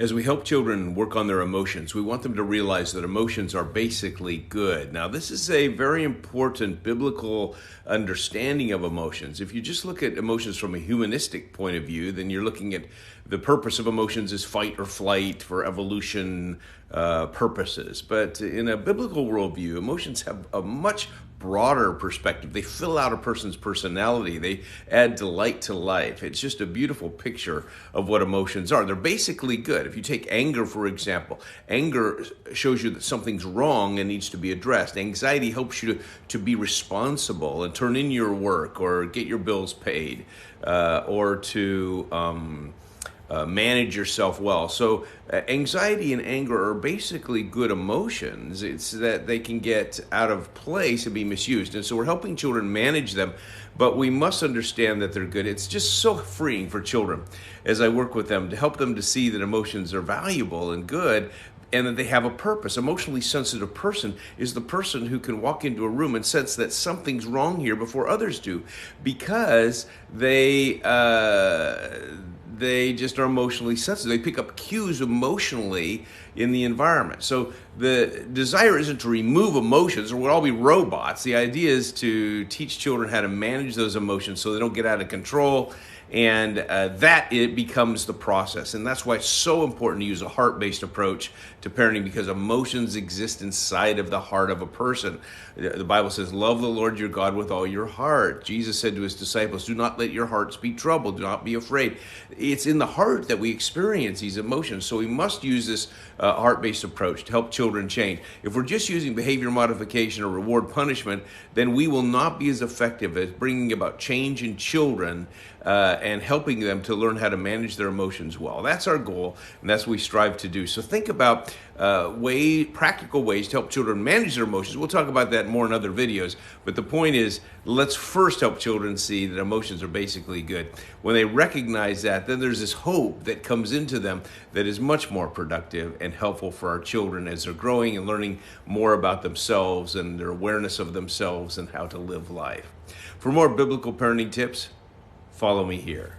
As we help children work on their emotions, we want them to realize that emotions are basically good. Now, this is a very important biblical understanding of emotions. If you just look at emotions from a humanistic point of view, then you're looking at the purpose of emotions is fight or flight for evolution purposes. But in a biblical worldview, emotions have a much broader perspective. They fill out a person's personality. They add delight to life. It's just a beautiful picture of what emotions are. They're basically good. If you take anger, for example, anger shows you that something's wrong and needs to be addressed. Anxiety helps you to be responsible and turn in your work or get your bills paid or to manage yourself well. So anxiety and anger are basically good emotions. It's that they can get out of place and be misused. And so we're helping children manage them, but we must understand that they're good. It's just so freeing for children as I work with them to help them to see that emotions are valuable and good and that they have a purpose. Emotionally sensitive person is the person who can walk into a room and sense that something's wrong here before others do, because they just are emotionally sensitive. They pick up cues emotionally in the environment. So the desire isn't to remove emotions or we'll all be robots. The idea is to teach children how to manage those emotions so they don't get out of control, and that it becomes the process. And that's why it's so important to use a heart-based approach to parenting, because emotions exist inside of the heart of a person. The Bible says, love the Lord your God with all your heart. Jesus said to his disciples, do not let your hearts be troubled. Do not be afraid. It's in the heart that we experience these emotions. So we must use this heart-based approach to help children change. If we're just using behavior modification or reward punishment, then we will not be as effective as bringing about change in children and helping them to learn how to manage their emotions well. That's our goal, and that's what we strive to do. So think about practical ways to help children manage their emotions. We'll talk about that more in other videos, but the point is, let's first help children see that emotions are basically good. When they recognize that, then there's this hope that comes into them that is much more productive and helpful for our children as they're growing and learning more about themselves and their awareness of themselves and how to live life. For more biblical parenting tips, follow me here.